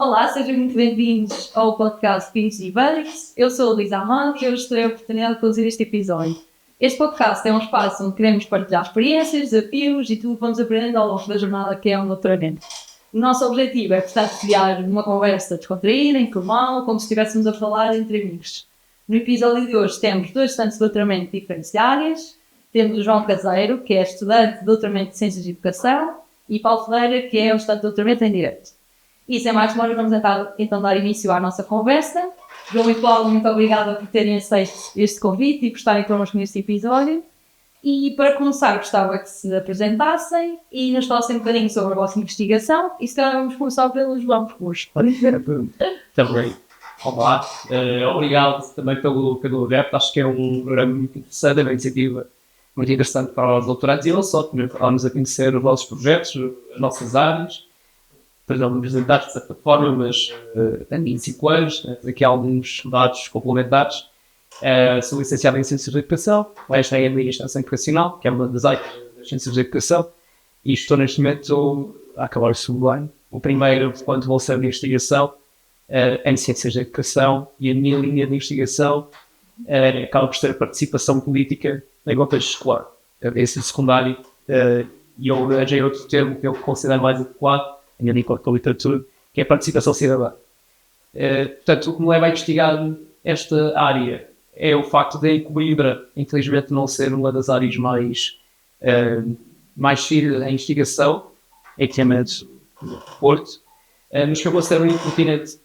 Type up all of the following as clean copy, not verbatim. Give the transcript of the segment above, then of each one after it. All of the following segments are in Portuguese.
Olá, sejam muito bem-vindos ao podcast Pins e Bugs. Eu sou a Luísa Amado e hoje terei a oportunidade de conduzir este episódio. Este podcast é um espaço onde queremos partilhar experiências, desafios e tudo que vamos aprendendo ao longo da jornada que é um doutoramento. O nosso objetivo é, portanto, criar uma conversa descontraída, informal, como se estivéssemos a falar entre amigos. No episódio de hoje temos dois estudantes de doutoramento de diferentes áreas. Temos o João Caseiro, que é estudante de doutoramento de Ciências de Educação, e Paulo Ferreira, que é um estudante de doutoramento em Direito. E sem mais demora, vamos então dar início à nossa conversa. João e Paulo, muito obrigada por terem aceito este convite e por estarem connosco neste episódio. E para começar, gostava que se apresentassem e nos falassem um bocadinho sobre a vossa investigação. E se calhar vamos começar pelo João, por favor. Também. Olá, obrigado também pelo evento. Acho que é um programa muito interessante, é uma iniciativa muito interessante para os doutorandos e não só, também para-nos a conhecer os nossos projetos, as nossas áreas. Depois não apresentar de certa forma, mas tenho 25 anos, aqui há alguns dados complementares. Sou licenciado em Ciências de Educação, esta é a minha extensão educacional, que é uma das áreas das Ciências de Educação, e estou neste momento a acabar o segundo ano. O primeiro, quando vou ser de investigação, em Ciências de Educação, e a minha linha de investigação acaba por ser a participação política em contexto escolar. Esse secundário, e eu arranjei outro termo que eu considero mais adequado, em língua com a literatura, que é a participação cidadã. Portanto, o que me leva a investigar esta área é o facto de Coimbra, infelizmente, não ser uma das áreas mais seguidas em investigação, em que chama-se Porto, mas acabou a ser um continente.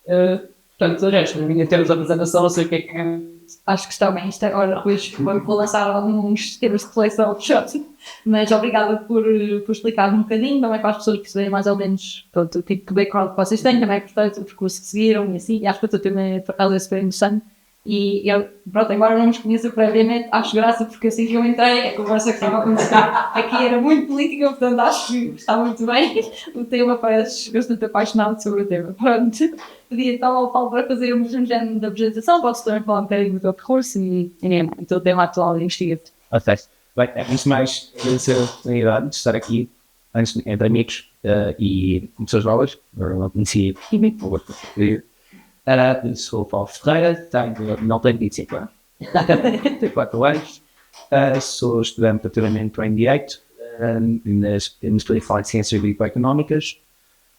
Portanto, de resto, em termos de apresentação, não sei o que é que... Acho que está bem. Isto agora depois vou lançar alguns termos de reflexão ao chat. Mas obrigada por explicar um bocadinho, também para as pessoas perceberem mais ou menos o tipo de background que vocês têm, também portanto, o percurso que seguiram e assim. E acho que o teu tema é super interessante. E eu, pronto, agora não nos conheço previamente, acho graça porque assim que eu entrei, a conversa que estava a acontecer aqui era muito política, portanto acho que está muito bem. O tema parece bastante apaixonado sobre o tema. Pronto, pedi então ao Paulo para fazer um género de apresentação, podes também falar um bocadinho do teu percurso e o teu tema atual de investigação. Ok. Bem, antes de mais, agradecer a oportunidade de estar aqui entre amigos e pessoas novas. Eu não conhecia sou o Paulo Ferreira, não tenho 25 anos, tenho 4 anos, sou estudante de doutoramento em Direito, no Estúdio de Ciências Bioeconómicas,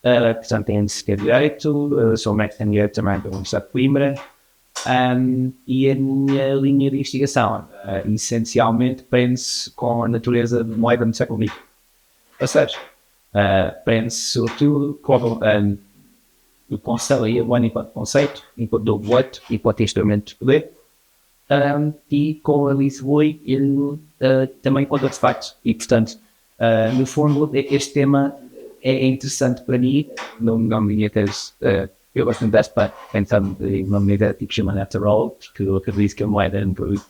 portanto tenho de Direito, sou mestre em Direito também pela Universidade de Coimbra, e a minha linha de investigação essencialmente prende-se com a natureza moeda do século XX. Ou seja, prende-se sobretudo com o conceito aí, o enquanto conceito, enquanto objeto, enquanto instrumento de poder, e com a Lisboa também enquanto artefacto. E, portanto, no fundo, este tema é interessante para mim, não me minha tese. Eu gosto muito desta, pensando em uma medida que chama Natural, porque eu acredito que a moeda é um produto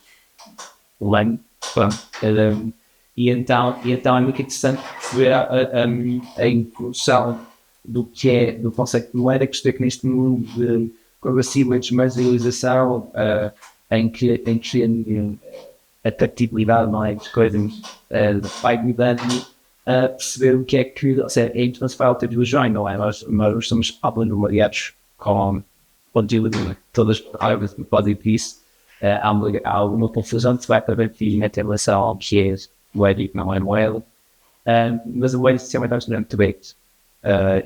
humano. E então é muito interessante ver a introdução do conceito de moeda que está neste mundo de progressiva desmaterialização, em que a tactibilidade não é das coisas vai mudando a perceber o que é que, ou seja, é intransferável a tecnologia, não é? Nós estamos abandonariados com conteúdo, todas as palavras que podem vir isso. Há alguma confusão que se vai permitir em relação ao que é moeda e que não é moeda, mas a moeda sistema está muito bem.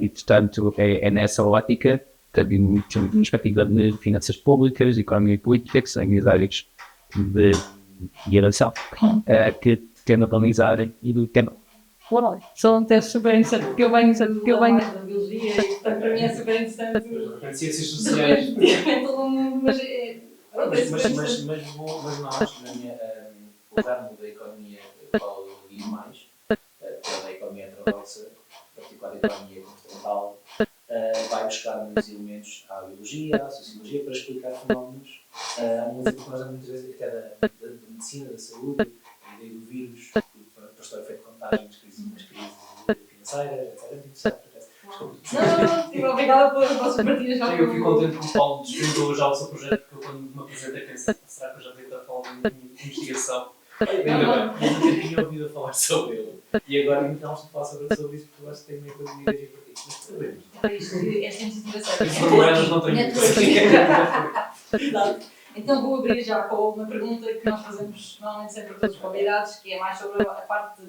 E portanto é nessa ótica, também muito na perspectiva de finanças públicas, economia política, que são as áreas de geração que tendo a analisar e do tema. Só um teste super interessante, porque eu venho da biologia e portanto para mim é super interessante. Ciências sociais. Mas nós, na minha o ramo da economia qual eu digo mais, da economia atravessa, em particular a economia comportamental, vai buscar muitos elementos à biologia, à sociologia, para explicar fenómenos, mas muitas vezes até da medicina, da saúde, da ideia do vírus, para o efeito de contágio nas crises financeiras, etc. Não, obrigada pelas vossas partilhas. Eu fico contente que o Paulo desvendou já o seu projeto, porque eu quando me apresentei pensei, será que eu já devia estar falando de investigação? Ainda bem, eu nunca tinha ouvido a falar sobre ele. E agora então estamos a falar sobre isso porque eu acho que tem meio coisa de ideias para isso. Mas sabemos. Esta iniciativa As moedas não têm muito. Exato. Então vou abrir já com uma pergunta que nós fazemos normalmente sempre a todos os convidados, que é mais sobre a parte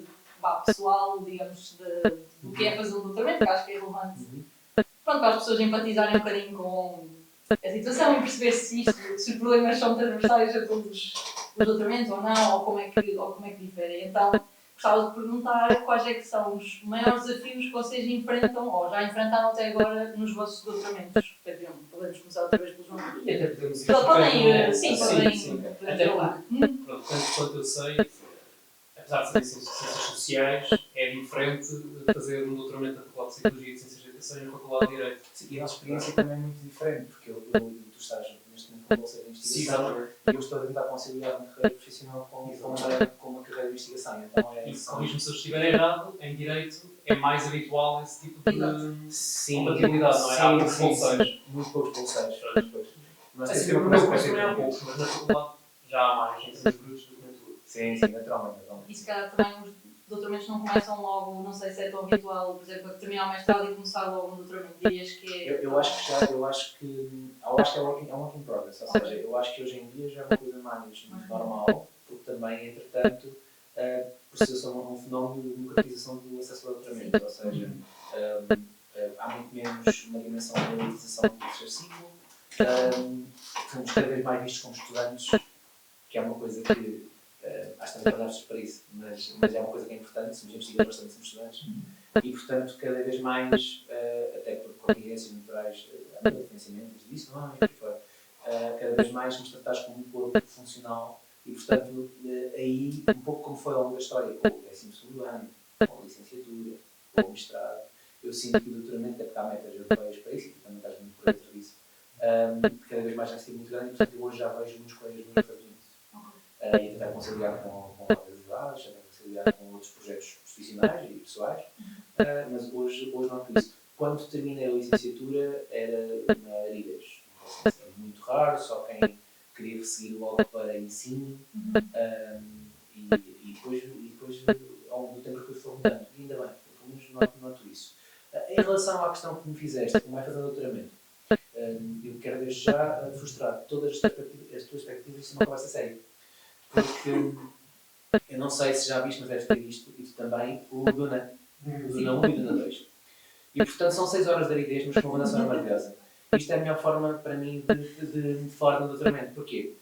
pessoal, digamos, do que é fazer um doutoramento, que acho que é relevante. Pronto, para as pessoas empatizarem um bocadinho com a situação e perceber se os problemas são transversais a todos os doutoramentos ou não, ou como é que diferem. Então, gostava de perguntar quais é que são os maiores desafios que vocês enfrentam, ou já enfrentaram até agora, nos vossos doutoramentos. Podemos começar outra vez pelo João. E até podemos ir. Podem Até falar. porque, tanto quanto eu sei, apesar de serem ciências sociais, é diferente de fazer um doutoramento na Faculdade de Psicologia e de Ciências da Educação e na Faculdade de Direito. Sim, e a nossa experiência também é muito diferente, porque tu estás neste momento com bolsa de investigação e eu estou a tentar conciliar uma carreira profissional com uma carreira de investigação. Então E corrijo-me se eu estiver errado, em Direito é mais habitual esse tipo de compatibilidade, não é? Há muitos bolseiros. Muito poucos bolseiros. Nós temos Assim, que ter no uma meu coisa curso também há poucos, mas na faculdade já há mais, em ciências brutas do que na tua. Sim, naturalmente. E se calhar também os doutoramentos não começam logo, não sei se é tão habitual, por exemplo, a terminar o mestrado e começar logo um doutoramento. Dirias que é. Eu acho que é work in progress, ou seja, eu acho que hoje em dia já é uma coisa mais normal, porque também, entretanto, processa um fenómeno de democratização do acesso ao doutoramento, ou seja, há muito menos uma dimensão de elitização do terceiro ciclo, somos cada vez mais vistos como estudantes, que é uma coisa que acho que também olhamos para isso, mas é uma coisa que é importante, somos investigadores, também somos estudantes, e portanto cada vez mais, até por contingências naturais, há muito financiamento disso, não é? Cada vez mais somos tratados como um corpo funcional e portanto aí, um pouco como foi ao longo da história, com o 12º ano, com a licenciatura, com o mestrado, eu sinto que o doutoramento, até porque há metas europeias para isso, e tu também estás muito por dentro disso, cada vez mais tem sido muito grande e portanto eu hoje já vejo muitos colegas meus a fazer isso. E tentar conciliar com outras idades, tentar conciliar com outros projetos profissionais e pessoais, mas hoje noto isso. Quando terminei a licenciatura era uma aridez, é muito raro, só quem queria seguir logo para ensino e depois ao longo do tempo que foi mudando, e ainda bem, pelo menos noto isso. Em relação à questão que me fizeste, como é fazer doutoramento, eu quero desde já frustrar todas as tuas expectativas, isso é uma conversa séria. Porque eu não sei se já viste, mas deves ter visto, e tu também, o Duna 1 e o Duna 2. E portanto são 6 horas de aridez, mas com uma banda sonora maravilhosa. Isto é a melhor forma para mim de falar do doutoramento. Porquê?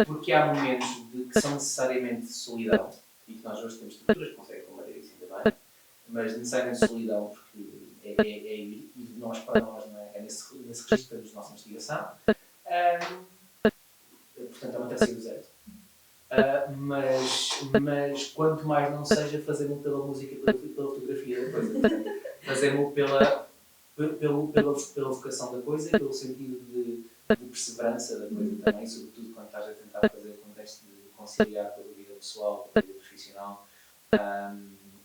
Porque há momentos que são necessariamente solidão, e que nós hoje temos estruturas que conseguem combater isso ainda bem, mas necessariamente solidão, porque é ir de nós para nós, não é? É nesse registro da nossa investigação. Portanto é uma terceira do zero. Mas quanto mais não seja fazê-lo pela música e pela fotografia da coisa, fazê-lo pela vocação da coisa, pelo sentido de perseverança da coisa também, sobretudo quando estás a tentar fazer o contexto de conciliar com a vida pessoal, com a vida profissional.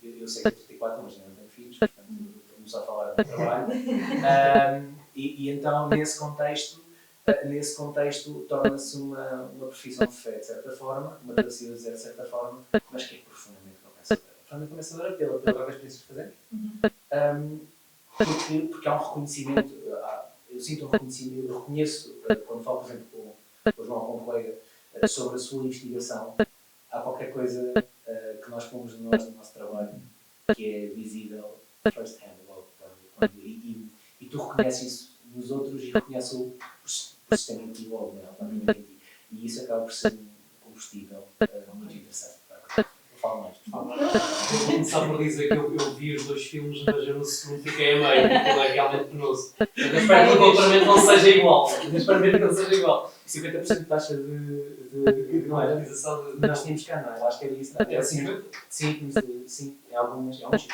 Eu sei que tenho 34, mas ainda não tenho filhos, portanto estou só a falar do trabalho. E então nesse contexto torna-se uma profissão de fé, de certa forma, uma travessia de certa forma, mas que é profundamente compensadora. Profundamente compensadora pela própria experiência que fazemos, porque há um reconhecimento, eu sinto um reconhecimento, eu reconheço, quando falo, por exemplo, com o João, com um colega, sobre a sua investigação, há qualquer coisa que nós pomos no nosso trabalho que é visível first hand, e tu reconheces isso nos outros e reconheces o sistema em ti logo, e isso acaba por ser um combustível muito interessante. Eu falo mais. Eu vou começar por dizer que eu vi os 2 filmes, mas eu no segundo fiquei a meio, porque aquilo é realmente penoso. Eu espero que o doutoramento não seja igual. 50% de taxa de Não, nós tínhamos cá, não é? Eu acho que era isso. é 50? Sim, em alguns sítios.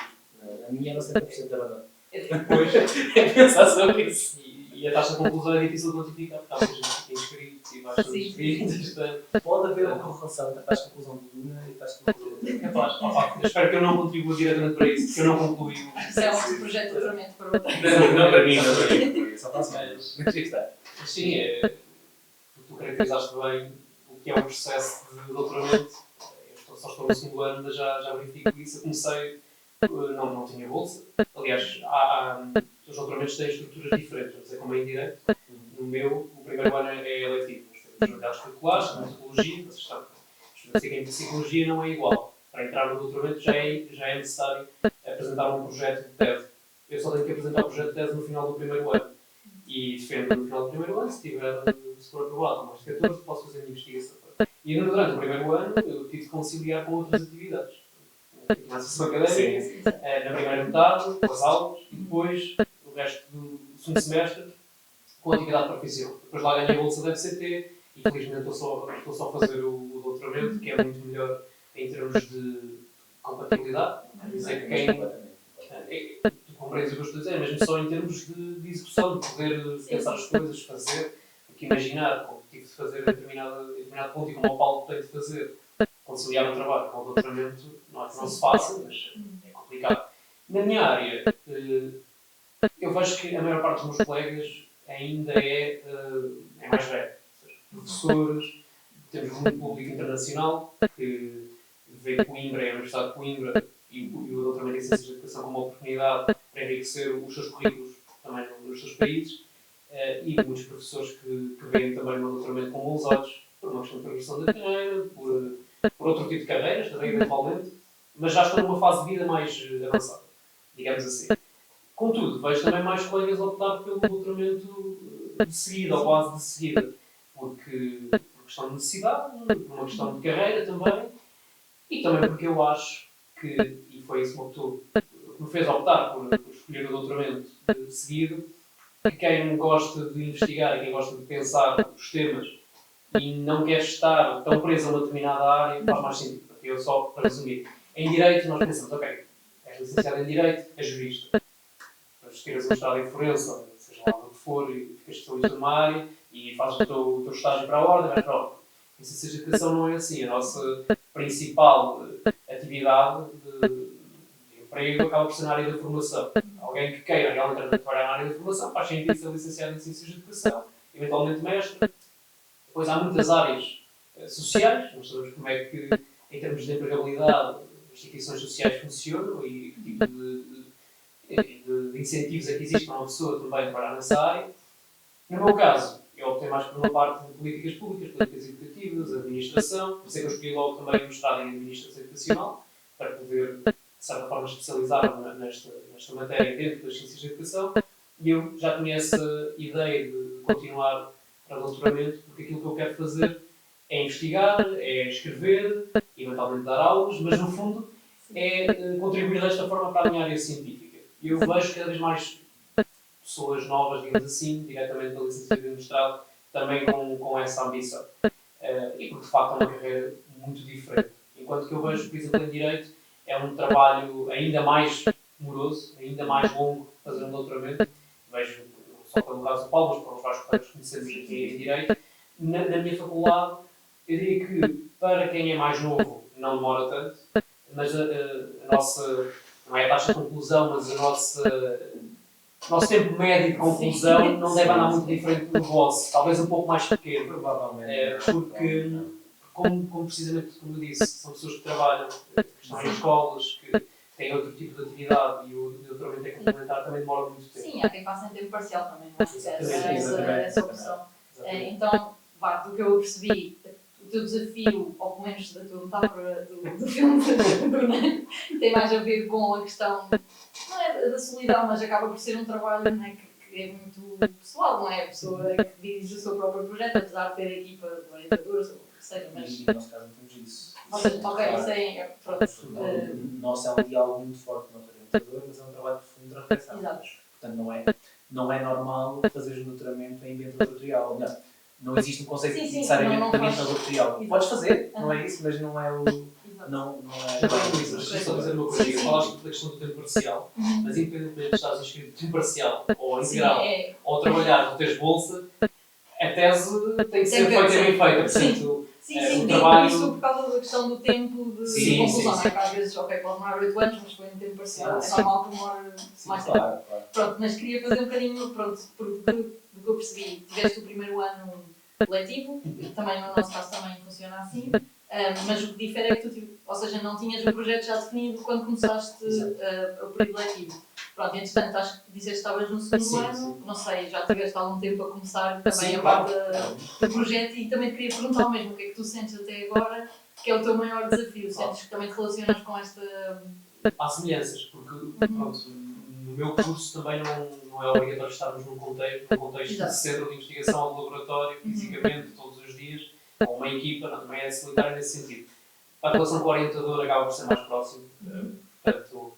A minha era 70% da verdade. Depois é pensar sobre isso. E a taxa de conclusão é difícil de quantificar, porque há muita gente que tem inscritos e vais todos inscritos. Pode haver uma correlação da taxa de conclusão do Duna e da taxa de conclusão do Duna. Eu espero que eu não contribua diretamente para isso, porque eu não concluí o. Isso é um projeto de doutoramento para outra. Não para mim. Só para Mas sim, tu caracterizaste bem o que é um processo de doutoramento. estou no segundo ano, já verifico isso. Eu comecei, não tinha bolsa. Aliás, os doutoramentos têm estruturas diferentes, vamos dizer, como é em direito. No meu, o primeiro ano é eletivo. Nós temos mercados curriculares, temos psicologia, vocês sabem. Em psicologia não é igual. Para entrar no doutoramento já é necessário apresentar um projeto de tese. Eu só tenho que apresentar o projeto de tese no final do primeiro ano. E defendo no final do primeiro ano, se for aprovado mais 14, posso fazer a minha investigação. E durante o primeiro ano eu tive de conciliar com outras atividades. Na sessão académica, na primeira metade, com as aulas, e depois o resto do segundo semestre com a atividade profissional. Depois lá ganhei a bolsa da FCT e felizmente estou só a fazer o doutoramento, que é muito melhor em termos de compatibilidade. Quer dizer que tu compreendes o que eu estou a dizer, mesmo só em termos de execução, de poder pensar as coisas, fazer, porque imaginar como tive de fazer a determinado ponto e como o Paulo tem de fazer, conciliar o trabalho com o doutoramento, não é que não se faça, mas é complicado. Na minha área, eu vejo que a maior parte dos meus colegas ainda é mais velho. Ou seja, professores, temos muito público internacional que vê Coimbra e a Universidade de Coimbra e o doutoramento em Ciências de Educação como uma oportunidade para enriquecer os seus currículos também nos seus países, e muitos professores que veem também o meu doutoramento com bons olhos, por uma questão de progressão da carreira, por outro tipo de carreiras, também eventualmente, mas já estão numa fase de vida mais avançada, digamos assim. Contudo, vejo também mais colegas optar pelo doutoramento de seguida, ou quase de seguida, porque por questão de necessidade, por uma questão de carreira também, e também porque eu acho que, e foi isso que me fez optar por escolher o doutoramento de seguida, que quem gosta de investigar e quem gosta de pensar os temas e não quer estar tão preso a uma determinada área, faz mais sentido. Porque eu só, para resumir, em Direito nós pensamos, ok, és licenciado em Direito, és jurista. Depois tiras um mestrado em Forense, seja lá o que for, e ficas especialista numa área e fazes o teu estágio para a ordem, vais para a ordem. Em Ciências de Educação não é assim. A nossa principal atividade de emprego acaba por ser na área da formação. Alguém que queira realmente trabalhar na área da formação faz sentido ser licenciado em Ciências de Educação, eventualmente mestre. Depois há muitas áreas sociais, nós sabemos como é que, em termos de empregabilidade, instituições sociais funcionam e que tipo de incentivos é que existe para uma pessoa também trabalhar nessa área. No meu caso, eu optei mais por uma parte de políticas públicas, políticas educativas, administração, por isso é que eu escolhi logo também o mestrado em administração educacional, para poder, de certa forma, especializar-me nesta matéria dentro das ciências de educação, e eu já tinha essa ideia de continuar para doutoramento, porque aquilo que eu quero fazer é investigar, é escrever, eventualmente dar aulas, mas no fundo é contribuir desta forma para a minha área científica. E eu vejo cada vez mais pessoas novas, digamos assim, diretamente da licenciatura de mestrado, também com essa ambição. E porque de facto é uma carreira muito diferente. Enquanto que eu vejo, por exemplo, em Direito, é um trabalho ainda mais moroso, ainda mais longo fazer um doutoramento. Vejo, não só pelo caso do Paulo, mas para os vários colegas que conhecemos aqui em Direito, na minha faculdade, eu diria que para quem é mais novo não demora tanto, mas a nossa, não é a taxa de conclusão, mas o nosso tempo médio de conclusão não deve andar muito diferente do vosso, talvez um pouco mais pequeno. Provavelmente. Porque, como precisamente como eu disse, são pessoas que trabalham, que estão em escolas, que têm outro tipo de atividade e o doutoramento é complementar, também demora muito tempo. Sim, há quem faça em tempo parcial também, não Exatamente. essa opção. Então, do que eu percebi, o teu desafio, ou pelo menos da tua metáfora do filme do Ney, tem mais a ver com a questão, não é da solidão, mas acaba por ser um trabalho, não é, que é muito pessoal, não é? A pessoa que dirige o seu próprio projeto, apesar de ter a equipa de orientadores, ou o que seja, mas... E no nosso caso não temos isso. Ok, isso é... Pronto. O nosso é um diálogo muito forte com o nosso orientador, mas é um trabalho profundo de reflexão. Exato. Portanto, não é normal fazeres um doutoramento em ambiente laboratorial. Não existe um conceito Sim, necessariamente não de ambiente faz. laboratorial. Exato. Podes fazer, não é isso, mas não é o... Exato. Não é... Deixa-me só dizer uma coisa. Sim, sim. Falaste da questão do tempo parcial, mas independentemente de estares inscrito de tempo parcial ou Sim, integral, ou trabalhar ou teres bolsa, a tese tem que ser feita e bem feita. Portanto, Sim, o trabalho... isso por causa da questão do tempo de Sim, conclusão, sim, não é? Que às vezes, ok, pode demorar 8 anos, mas foi em tempo parcial, Sim. é normal que demore mais tempo. Claro. Pronto, mas queria fazer um bocadinho, pronto, porque do que eu percebi, tiveste o primeiro ano letivo, também no nosso caso também funciona assim, Mas o que difere é que tu, ou seja, não tinhas o projeto já definido quando começaste o período letivo. Pronto, entretanto, acho que disseste que estavas no segundo ano, não sei, já tiveste algum tempo a começar também a parte do projeto e também te queria perguntar o mesmo, o que é que tu sentes até agora, que é o teu maior desafio? Sentes que também te relacionas com esta... Há semelhanças, porque pronto, no meu curso também não é obrigatório estarmos num contexto de centro de investigação ou de laboratório, fisicamente, todos os dias, ou uma equipa, não, também é solitário nesse sentido. A relação com o orientador acaba por ser mais próxima, portanto,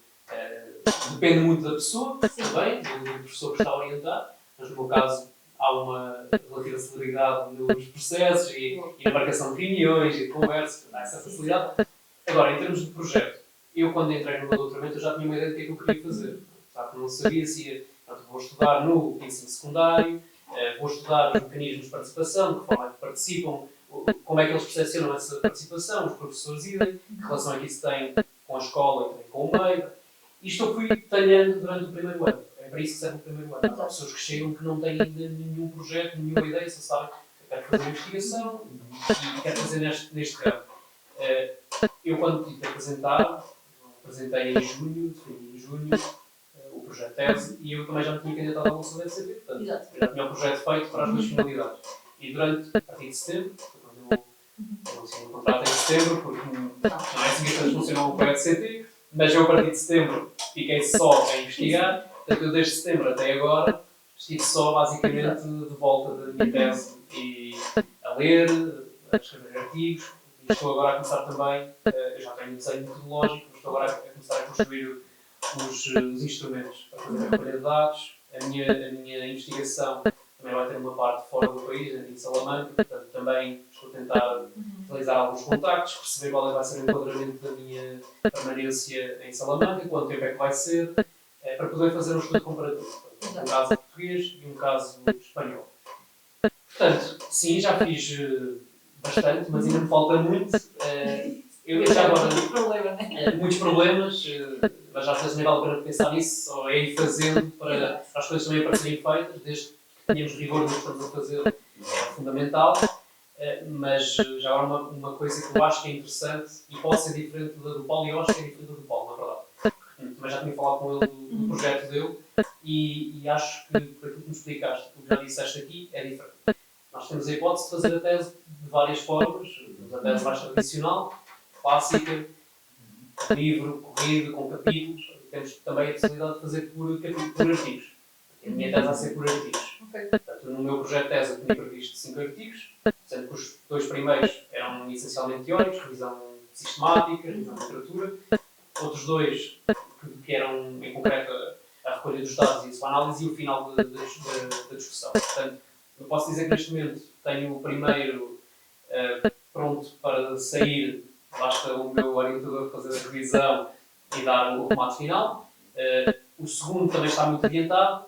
depende muito da pessoa, também, do professor que está a orientar, mas no meu caso há uma relativa celeridade nos processos e na marcação de reuniões e de conversas, há essa facilidade. Agora, em termos de projeto, eu quando entrei no meu doutoramento eu já tinha uma ideia do que é que eu queria fazer. Sabe? Não sabia se ia, vou estudar no ensino secundário, vou estudar os mecanismos de participação, de que forma é que participam, como é que eles percepcionam essa participação, os professores idem, que relação é que isso tem com a escola e com o meio. Isto eu fui talhando durante o primeiro ano. É para isso que serve o primeiro ano. Há pessoas que chegam que não têm ainda nenhum projeto, nenhuma ideia, só sabem que quero fazer investigação e quero fazer neste ramo. Eu quando tive que apresentar, apresentei em junho, defendi em junho o projeto de tese e eu também já me tinha candidatado à bolsa da ECP, portanto já tinha o projeto feito para as duas finalidades. E a partir de setembro, quando eu assino o contrato em setembro, porque não é assim que as coisas funcionam no projeto CT, mas eu a partir de setembro fiquei só a investigar, portanto eu desde setembro até agora estive só basicamente de volta da minha tese e a ler, a escrever artigos, e estou agora a começar também, eu já tenho um desenho metodológico, mas estou agora a começar a construir os instrumentos para fazer a recolha de dados. A minha investigação também vai ter uma parte fora do país, em Salamanca, portanto também estou a tentar realizar alguns contactos, perceber qual vai ser o enquadramento da minha permanência em Salamanca, quanto tempo é que vai ser, para poder fazer um estudo comparativo. Um caso português e um caso espanhol. Portanto, sim, já fiz bastante, mas ainda me falta muito. Eu já agora muitos problemas, mas às vezes nem vale a pena pensar nisso, só é ir fazendo para as coisas também aparecerem feitas, desde que tenhamos rigor no que estamos a fazer, é fundamental. Mas já agora uma coisa que eu acho que é interessante e pode ser diferente do Paulo, e eu acho que é diferente do Paulo, na verdade. Também já tinha falado com ele do projeto dele e acho que, por aquilo que me explicaste, o que já disseste aqui, é diferente. Nós temos a hipótese de fazer a tese de várias formas, a tese mais tradicional, clássica, livro, corrido, com capítulos. Temos também a possibilidade de fazer por artigos. A minha tese vai ser por artigos. Portanto, no meu projeto de tese eu tinha previsto 5 artigos, sendo que os 2 primeiros eram essencialmente teóricos, revisão sistemática, revisão de literatura. Outros 2 que eram, em concreto, a recolha dos dados e a sua análise e o final da discussão. Portanto, eu posso dizer que neste momento tenho o primeiro pronto para sair, basta o meu orientador fazer a revisão e dar o remate final. O segundo também está muito adiantado.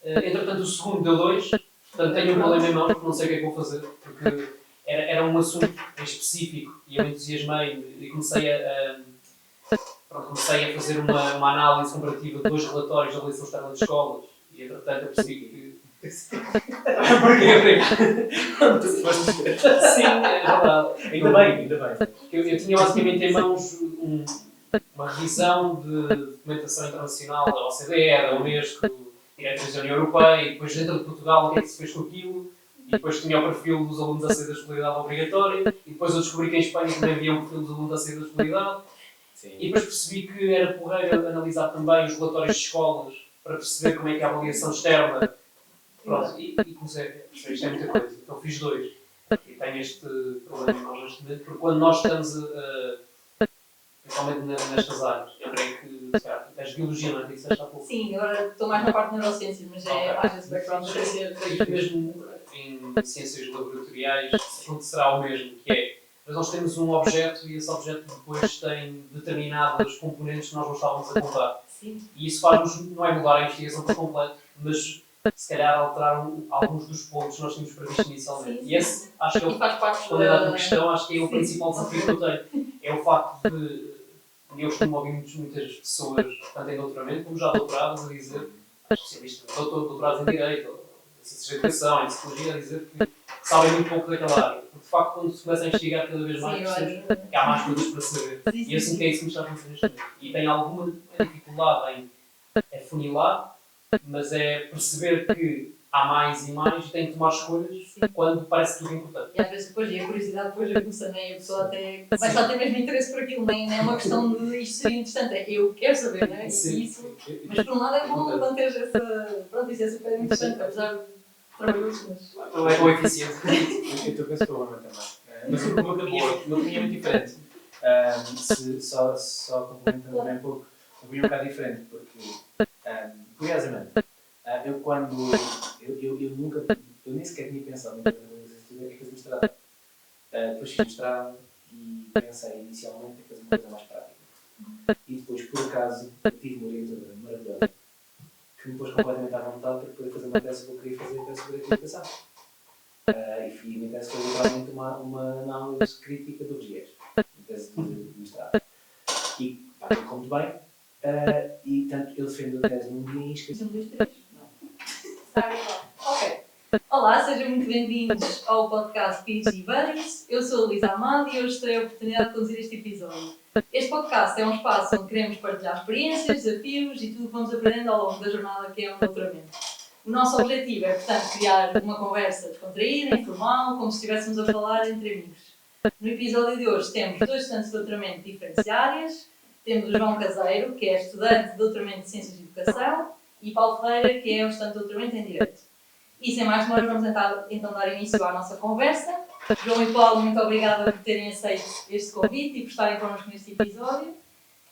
Entretanto, o segundo deu 2, portanto tenho um problema em mãos, porque não sei o que é que vou fazer, porque era um assunto em específico e eu entusiasmei e comecei a fazer uma análise comparativa de 2 relatórios da avaliação externa de escolas e entretanto eu percebi que... Porquê? Sim, é verdade. Ainda bem. Eu tinha basicamente em mãos uma revisão de documentação internacional da OCDE, da Unesco, diretrizes da União Europeia, e depois dentro de Portugal o que é que se fez com aquilo, e depois tinha o perfil dos alunos a sair da escolaridade obrigatória, e depois eu descobri que em Espanha também havia um perfil dos alunos a sair da escolaridade, e depois percebi que era porreiro analisar também os relatórios de escolas para perceber como é que é a avaliação externa. Pronto, e comecei a perceber, isto é muita coisa, então fiz 2. E tenho este problema neste momento, porque quando nós estamos principalmente nestas áreas, eu creio que és biologia, não é? Disseste há pouco. Sim, agora estou mais na parte de neurociências, mas é mais esse background para ser. Mesmo em ciências laboratoriais acontecerá o mesmo, que é, mas nós temos um objeto e esse objeto depois tem determinadas componentes que nós não estávamos a contar. Sim. E isso faz-nos, não é mudar a investigação por completo, mas se calhar alterar alguns dos pontos que nós tínhamos previsto inicialmente. Sim. E esse, acho que é respondendo à tua questão, acho que é o principal desafio que eu tenho. É o facto de eu costumo ouvir muitas pessoas, tanto em doutoramento como já doutoradas, a dizer, especialistas, doutorados em Direito, em Ciências de Educação, em Psicologia, a dizer que sabem muito pouco daquela área. Porque, de facto, quando se começa a investigar cada vez mais, Sim, percebes olha. que há mais coisas para saber. Sim, E assim que é isso que me está a acontecer neste momento. E tem alguma dificuldade em funilar, mas é perceber que há mais e mais e tem que tomar escolhas Sim. quando parece tudo importante. E às vezes depois, e a curiosidade depois aguça, né? E a pessoa até começa a ter mesmo interesse por aquilo, nem é uma questão de isto ser interessante, é eu quero saber, né? Sim. E isso, mas por um lado é bom manter essa, pronto, isso é super interessante, apesar de trabalhoso, mas... Não é tão eficiente. Eu estou com esse problema também. Mas o meu caminho é muito diferente. Só complementando também um pouco, o caminho é um bocado diferente, porque, curiosamente, eu quando. Eu nunca. Eu nem sequer tinha pensado em fazer mestrado. Depois fiz mestrado e pensei inicialmente em fazer uma coisa mais prática. E depois, por acaso, tive uma orientadora maravilhosa que me pôs completamente à vontade para poder fazer uma tese que eu queria fazer, que era sobre a educação. E me interessa literalmente uma análise crítica do viés, uma tese de mestrado. E pá, ficou muito bem, e tanto eu defendo a tese num dia e inscrevi-me. 1, 2, 3. Não. Está igual. Ok. Olá, sejam muito bem-vindos ao podcast PhD Buddies. Eu sou a Luísa Amado e hoje terei a oportunidade de conduzir este episódio. Este podcast é um espaço onde queremos partilhar experiências, desafios e tudo o que vamos aprendendo ao longo da jornada que é um doutoramento. O nosso objetivo é, portanto, criar uma conversa descontraída, informal, como se estivéssemos a falar entre amigos. No episódio de hoje temos 2 estudantes de doutoramento de diferentes áreas. Temos o João Caseiro, que é estudante de doutoramento de Ciências de Educação, e Paulo Ferreira, que é um estudante de doutoramento em Direito. E sem mais demoras, vamos então dar início à nossa conversa. João e Paulo, muito obrigada por terem aceito este convite e por estarem connosco neste episódio.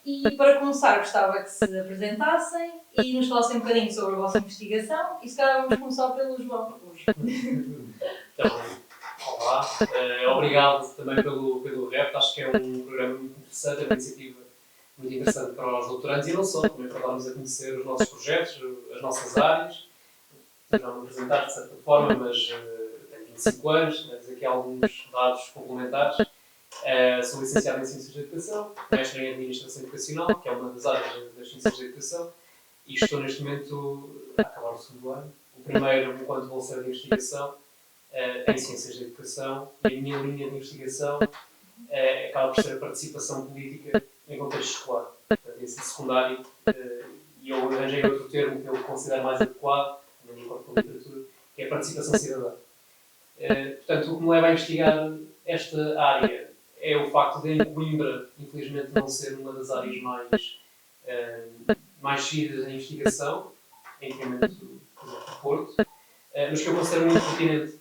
E para começar, gostava que se apresentassem e nos falassem um bocadinho sobre a vossa investigação. E se calhar vamos começar pelo João. Então, olá, obrigado também pelo REPT. Acho que é um programa muito interessante, é uma iniciativa muito interessante para os doutorandos e não só, também para darmos a conhecer os nossos projetos, as nossas áreas. Já me apresentaste de certa forma, mas tenho 25 anos, mas aqui alguns dados complementares. Sou licenciado em Ciências da Educação, mestre em Administração Educacional, que é uma das áreas das Ciências da Educação, e estou neste momento a acabar o segundo ano. O primeiro, enquanto bolseiro de investigação, em Ciências da Educação, e a minha linha de investigação acaba por ser a participação política em contexto escolar. Portanto, esse secundário, e eu arranjei outro termo que eu considero mais adequado, também de acordo com a literatura, que é a participação cidadã. Portanto, o que me leva a investigar esta área é o facto de em Coimbra, infelizmente, não ser uma das áreas mais seguidas em investigação, em detrimento do Porto, mas que eu considero muito pertinente.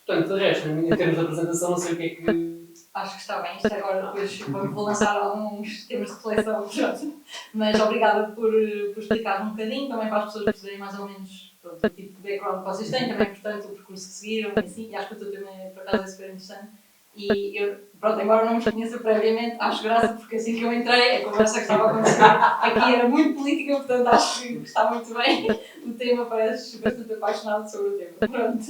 Portanto, de resto, em termos de apresentação, não sei o que é que... Acho que está bem. Isto agora depois vou lançar alguns temas de reflexão. Mas obrigada por explicar um bocadinho, também para as pessoas perceberem mais ou menos pronto, o tipo de background que vocês têm, também, portanto, o percurso que seguiram e assim. E acho que o teu tema, por acaso, é super interessante. E eu, pronto, embora não me conheça previamente, acho graça, porque assim que eu entrei, a conversa que estava a acontecer aqui era muito política, portanto acho que está muito bem o tema, pareces bastante apaixonado sobre o tema. Pronto.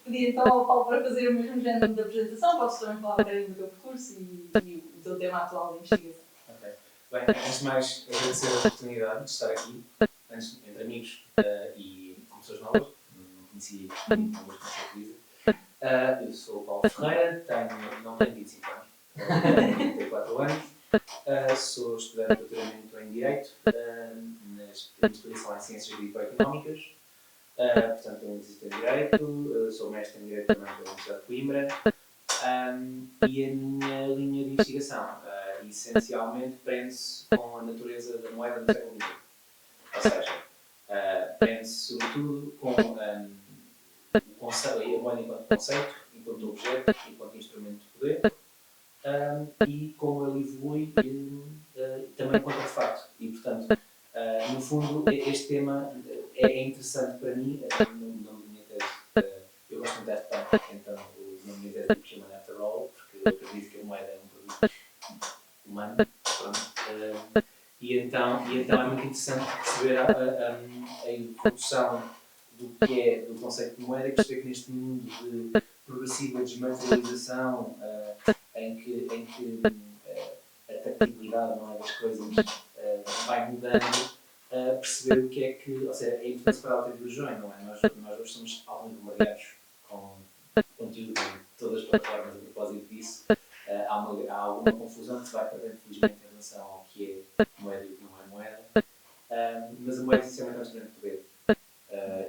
Pedi então ao Paulo para fazer o mesmo género de apresentação, podes também falar um bocadinho do teu percurso e o teu tema atual de investigação. Ok. Bem, antes de mais, agradecer a oportunidade de estar aqui, entre amigos e com pessoas novas, não conhecia algumas pessoas. Eu sou o Paulo Ferreira, não tenho 25 anos, tenho 34 anos, sou estudante de doutoramento em Direito, na especialização em Ciências Bioeconómicas, portanto tenho licenciatura em Direito, sou mestre em Direito também pela Universidade de Coimbra, e a minha linha de investigação essencialmente prende-se com a natureza da moeda do século XX, ou seja, prende-se sobretudo com o conceito, a moeda enquanto conceito, enquanto objeto, enquanto instrumento de poder, e como ele evolui também enquanto artefacto. E, portanto, no fundo, este tema é interessante para mim, no nome da minha tese. Eu gosto muito de artefacto, então o nome da minha tese é que chama After All, porque eu acredito que a moeda é um produto humano. Pronto. E então é muito interessante perceber a evolução do que é do conceito de moeda e perceber que neste mundo de progressiva desmaterialização em que a tactilidade, não é, das coisas vai mudando, perceber o que é que, ou seja, é importante para a alta religião, não é? Nós hoje somos altamente bombardeados com confusão que se vai perdendo, felizmente, em relação ao que é moeda e o que não é moeda. Mas a moeda é essencialmente um instrumento de poder.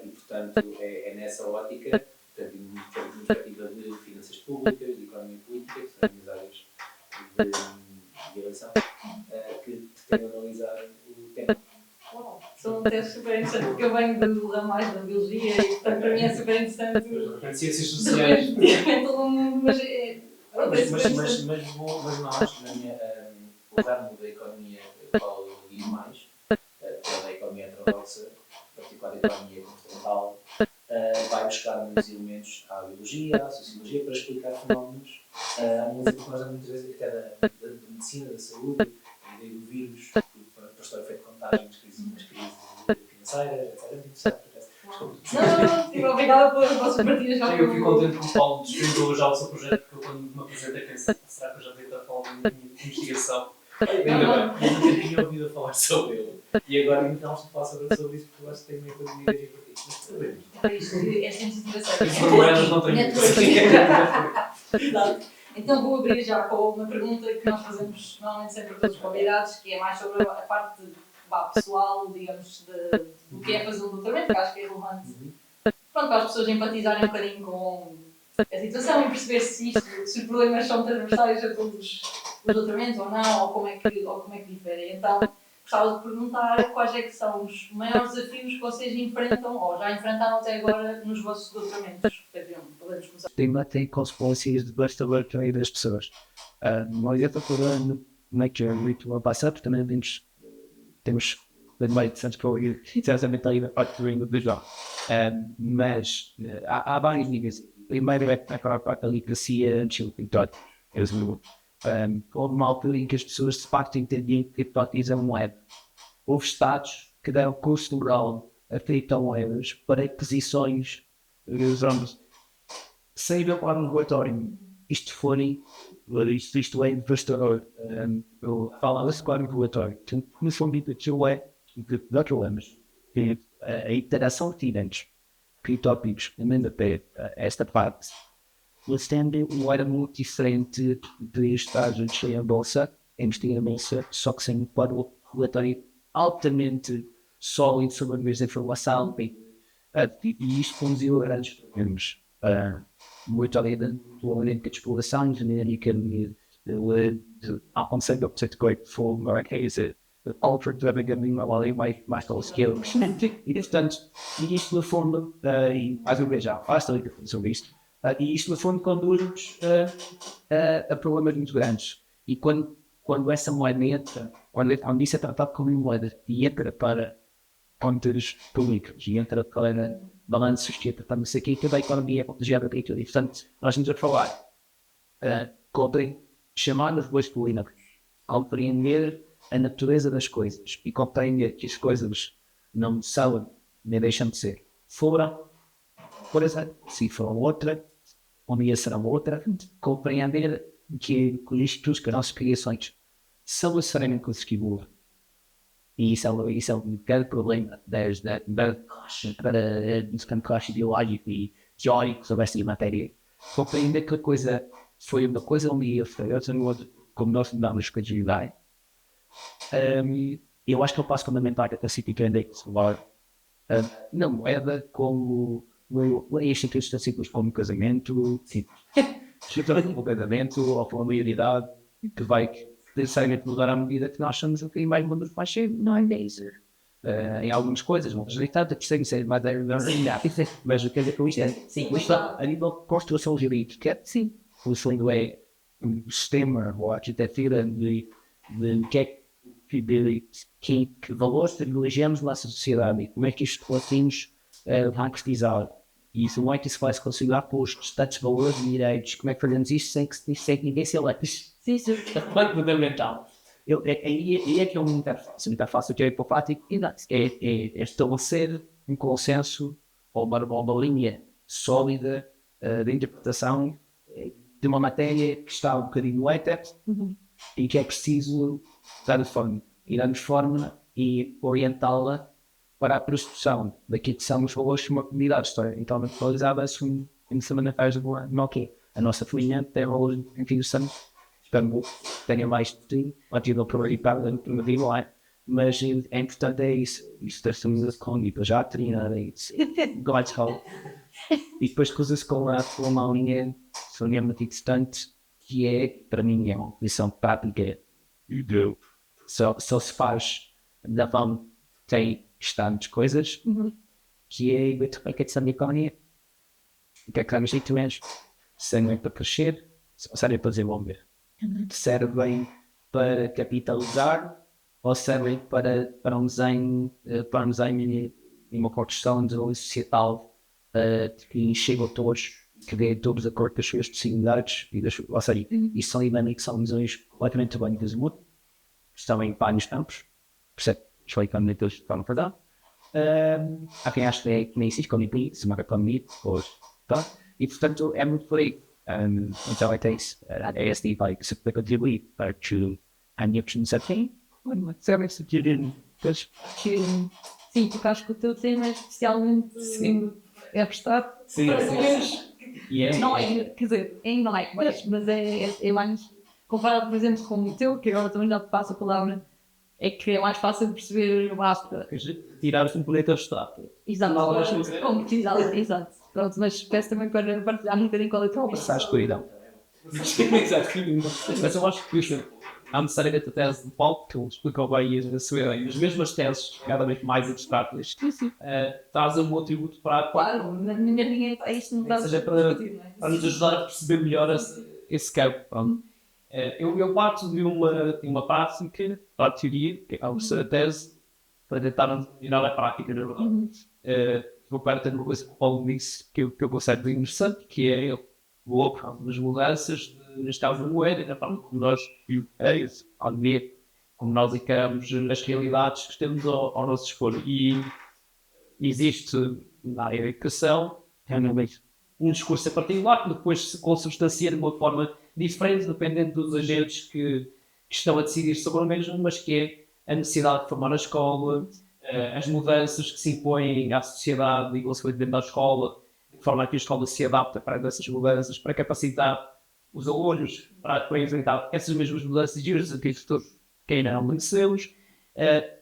E, portanto, é nessa ótica, portanto, numa perspectiva de finanças públicas, de economia política, que são as minhas áreas de eleição, que pretendo analisar o tema. Uau, são até super interessantes, porque eu venho do ramo mais da biologia e, portanto, para mim é super interessante. De repente, ciências sociais. De repente, todo mundo. Mas Mas nós, o ramo da economia a qual eu ligo mais, que é da economia heterodoxa, em particular da economia comportamental, vai buscar muitos elementos à biologia, à sociologia, para explicar fenómenos, mas nós muitas vezes até da medicina, da saúde, e do vírus, para o efeito de contágio nas crises financeiras, etc. É muito interessante. não, obrigada pelas vossas partilhas. Eu fico contente que o Paulo desvendou já o seu projeto, porque eu quando me apresentei pensei, será que eu já devia estar a falar de minha investigação? Ainda bem, eu nunca tinha ouvido a falar sobre ele. E agora então estou a falar sobre isso, porque eu acho que tenho meio coisa de ideia para isso. Esta iniciativa Isso não é, não tenho. Exato. Então vou abrir já com uma pergunta que nós fazemos normalmente sempre a todos os convidados, que é mais sobre a parte pessoal, digamos, do que é fazer um doutoramento, que acho que é relevante. Pronto, para as pessoas empatizarem um bocadinho com a situação e perceber se os problemas são transversais a todos os doutoramentos ou não, ou como é que diferem. Então, gostava de perguntar quais é que são os maiores desafios que vocês enfrentam, ou já enfrentaram até agora, nos vossos doutoramentos. Podemos começar. O tema tem consequências devastadores para das pessoas. Nós já estamos falando muito a passar, porque também temos meio de Santos para ouvir, certamente aí na parte do João. Mas há vários níveis. Primeiro é a parte da literacia anticipatória. Houve uma altura em que as pessoas de facto entendiam que criptoativos moeda. Houve estados que deram curso rural a criptomoedas para aquisições sem ver para um relatório. Isto é devastador. Falava-se para um relatório. No fundo, aquilo é de problemas. A interação que tivemos, criptoativos, esta parte, eles tendem uma era muito diferente de estar a investir em bolsa, só que sem um quadro regulatório altamente sólido sobre a mesma informação. E isto conduziu a grandes problemas. Muito além da exploração genérica há conceito de certificado for ultra driving mais pelos skills. E portanto, isto no fundo, e mais uma vez já faz sobre isto, e isto no fundo conduz-nos a problemas muito grandes. E quando essa moeda entra, quando isso é tratado como moeda e entra para contas públicos e entra para balanços que entra para não sei o que, toda a economia é protegida por aquilo. E portanto, nós estamos a falar chamar as boas políticas, compreender a natureza das coisas e compreender que as coisas não são nem deixam de ser. Foram, por exemplo, se foram outra, um dia serão outra, compreender que isto, que as nossas criações são necessariamente conseguidas. E isso é um grande problema para classe ideológico e teórico sobre esta matéria. Compreender que a coisa foi uma coisa um dia, foi outra no outro, como nós damos com a agilidade. Eu acho que é o passo fundamental que a CITIC ainda é que se valora na moeda como institutos ciclos como casamento, ou como a maioridade que vai necessariamente mudar à medida que nós somos um bocadinho mais maduros mais cedo, não é isso? Em algumas coisas, não seja tanto, que tem ser mais mas o que é com isto é, sim, a nível de construção jurídica, sim, o fundo é um sistema ou a arquitetura de que valores privilegiamos na nossa sociedade e como é que isto relativos vão precisar. E isso não é que se vai considerar postos, tantos valores e direitos, como é que fazemos isto sem que ninguém se elege? Sim, sim. É fundamental. Aí é que é uma interface que é hipofático e é estabelecer um consenso ou uma linha sólida de interpretação de uma matéria que está um bocadinho no éter e que é preciso dar-lhe forma e orientá-la para a produção daquilo que são os valores de uma comunidade historicamente atualizada, assim, em semana faz a nossa folhinha tem valores, enfim, portanto, tenha mais de ti, ativo para ir para o digo lá. Mas é importante é isso testamos com e depois já treinar é isso. God's help. E depois coisas com a mãozinha são muito distantes, que é, para mim, é uma lição prática. Só se faz da mão, tem instantes coisas, que é muito bem que é de São Nicolau. O que é que tu és? Serve para crescer, serve para desenvolver. Servem para capitalizar ou servem para um desenho e uma construção de uma societal que chega a todos, que dê todos de acordo com as suas possibilidades, ou seja, isso são elementos que são visões completamente bonitas do mundo, estão em vários campos, percebe? Historicamente eles estão para dar. Há quem acha que nem existe, como se marca para mim, tá? E portanto é muito por aí. Então é isso. É esse tipo que se pode contribuir para que a minha percepção serve esse tipo de coisas. Sim, porque acho que o teu tema é especialmente abstrato. Sim. Não é, quer dizer, ainda like, mas é mais comparado, por exemplo, com o teu, que agora também já te passo a palavra, é que é mais fácil de perceber o basta. Tirar os componentes abstratos. Exato, exato. Pronto, mas peço também para partilhar um bocadinho qual é o teu Passar a escuridão. Exato. Mas eu acho que há necessariamente a tese de Paulo, que ele explicou bem as mesmas teses, cada vez mais abstratas, trazem um atributo para claro, na minha linha é isto, não seja para nos ajudar a perceber melhor esse campo. Eu parto de uma prática, para a teoria, que é a tese, para tentar virar a prática, na verdade. Vou partir de uma coisa que o Paulo disse, que eu considero interessante, que é o oco das mudanças, neste caso da moeda, na forma como nós, como nós encaramos as realidades que temos ao nosso dispor. E existe na educação um discurso em particular, que depois se consubstancia de uma forma diferente, dependendo dos agentes que estão a decidir sobre o mesmo, mas que é a necessidade de formar a escola, as mudanças que se impõem à sociedade e consequentemente à escola, de forma a que a escola se adapta para essas mudanças, para capacitar os alunos para enfrentar essas mesmas mudanças e os desafios que ainda não conhecemos.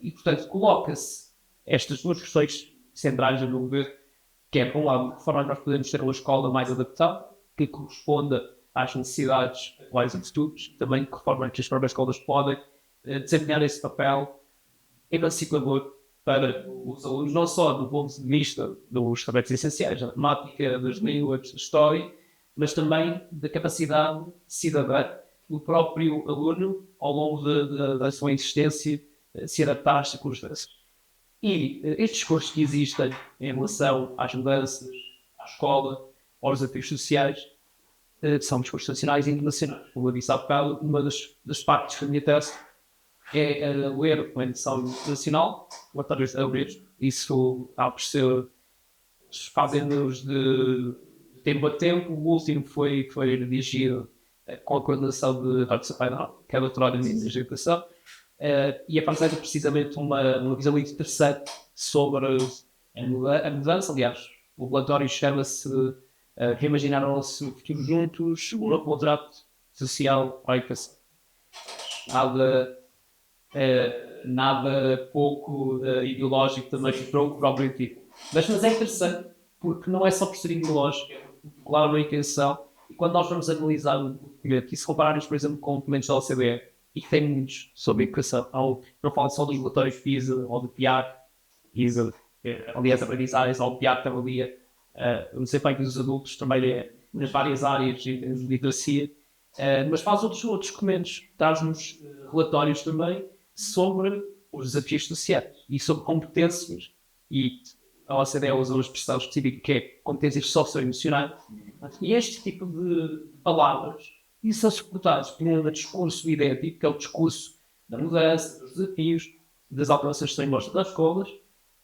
E, portanto, coloca-se estas duas questões centrais, a meu ver, que é, por um lado, de forma a nós podemos ter uma escola mais adaptada, que corresponda às necessidades atuais e futuras, também de que forma que as próprias escolas podem desempenhar esse papel emancipador para os alunos, não só do ponto de vista dos saberes essenciais, da matemática, das línguas, da história, mas também da capacidade cidadã do próprio aluno, ao longo da sua existência, se adaptar às circunstâncias. E estes discursos que existem em relação às mudanças, à escola, aos desafios sociais, são discursos nacionais e internacionais. Como eu disse há bocado, uma das partes da minha tese é ler uma edição internacional, relatórios a ler. Isso há por ser fazendo-nos de tempo a tempo. O último foi dirigido com a coordenação de Artes Painal, que é doutorado em Educação, e apresenta precisamente uma visão muito interessante sobre a mudança. Aliás, o relatório chama-se Reimaginar o nosso futuro juntos, o novo contrato social para a educação. Nada pouco ideológico também para o próprio tipo. Mas é interessante, porque não é só por ser ideológico, é claro a intenção. E quando nós vamos analisar o documento, e se compararmos, por exemplo, com documentos da OCDE, e que tem muitos sobre educação, não falo só dos relatórios PISA ou do PIAC, aliás, aprendizagens ao PIAC também avalia o desempenho dos adultos, também nas várias áreas de literacia, mas faz outros documentos, traz-nos relatórios também sobre os desafios sociais e sobre competências, e a OCDE usa uma expressão específica que é competências socioemocionais, e este tipo de palavras e são suportados por um discurso idêntico, que é o discurso da mudança, dos desafios, das alterações que são impostas nas escolas.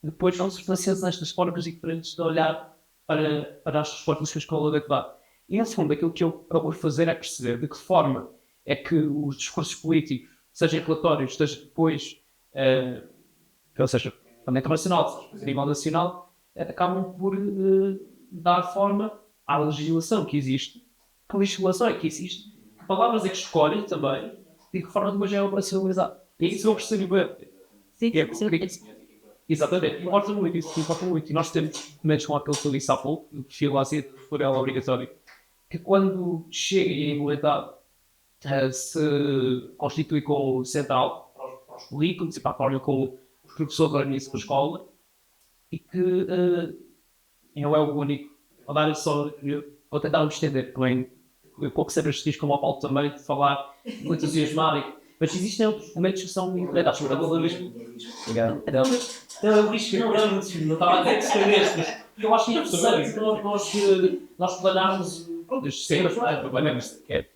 Depois são substanciadas nestas formas diferentes de olhar para as respostas que a escola deve dar. E, em fundo, aquilo que eu procuro fazer é perceber de que forma é que os discursos políticos, seja em relatórios, seja depois, ou seja, também internacional, seja a nível nacional, acabam por dar forma à legislação que existe. Que legislação é que existe? Que palavras é que escolhem também e que forma depois é operacionalizar. E isso eu percebi bem. Sim, É porque exatamente, importa muito isso, importa muito. E nós temos, menos com aquele que eu disse há pouco, que chegou a ser por ela obrigatório, que quando chega e é implementado, se constitui como central para os políticos e para a forma como os professores organizam a escola e que não é o único. Vou dar só, vou tentar me estender também. Eu pouco sempre as como ao Paulo também, de falar muito entusiasmado. Mas existem outros momentos que são implementados por valorismo. Obrigado. Não, é o risco, não estava a dizer que se foi este. Eu acho que é interessante nós planarmos estes temas, trabalhamos sequer.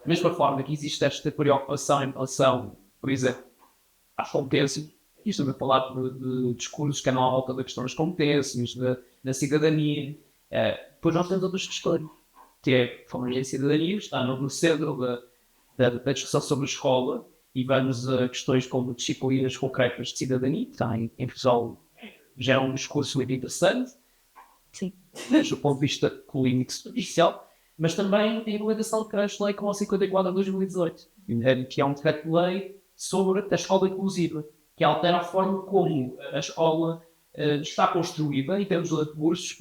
Da mesma forma que existe esta preocupação em relação, por exemplo, às competências, e estamos a falar de discursos que andam à volta da questão das competências, da cidadania, depois nós temos outras questões, que é a família e cidadania, está no centro da discussão sobre a escola, e vamos a questões como disciplinas concretas de cidadania, que está em Portugal, já é um discurso muito interessante, sim. desde o ponto de vista clínico superficial, mas também a implementação de creche lei como a 54 de 2018, que é um decreto-lei sobre a escola inclusiva, que altera a forma como a escola está construída em termos de recursos